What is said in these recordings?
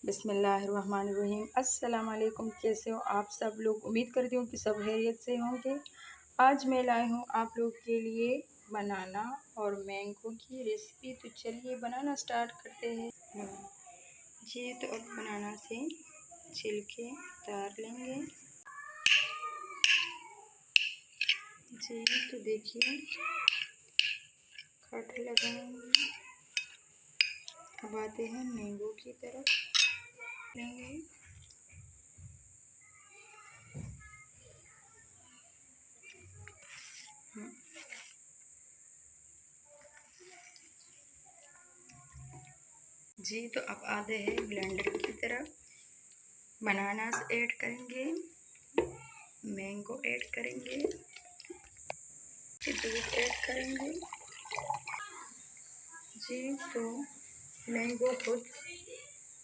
बिस्मिल्लाहिर्रहमानिर्रहीम। अस्सलाम वालेकुम। कैसे हो आप सब लोग? उम्मीद करती हूँ कि सब खैरियत से होंगे। आज मैं लाई हूँ आप लोग के लिए बनाना और मैंगो की रेसिपी। तो चलिए बनाना स्टार्ट करते हैं। जी तो अब बनाना से छिलके उतार लेंगे। जी तो देखिए कट लगाएंगे। अब आते हैं मैंगो की तरफ लेंगे। जी तो अब आते हैं ब्लेंडर की तरफ। बनानास ऐड करेंगे, मैंगो ऐड करेंगे, दूध ऐड करेंगे। जी तो मैंगो खुद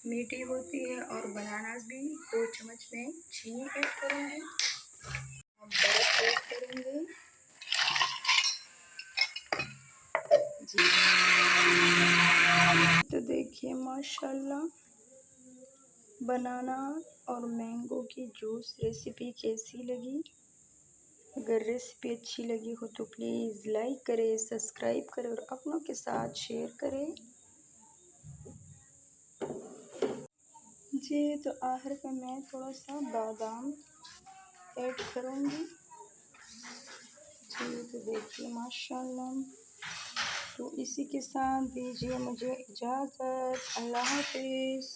मीठी होती है और बनानास भी 2 चम्मच में चीनी ऐड करेंगे। अब बर्फ ऐड करेंगे। जी तो देखिए माशाल्लाह बनाना और मैंगो की जूस रेसिपी कैसी लगी। अगर रेसिपी अच्छी लगी हो तो प्लीज़ लाइक करें, सब्सक्राइब करें और अपनों के साथ शेयर करें। जी तो आखिर में मैं थोड़ा सा बादाम ऐड करूँगी। जी तो देखिए माशाल्लाह। तो इसी के साथ दीजिए मुझे इजाज़त। अल्लाह हाफ़िज़।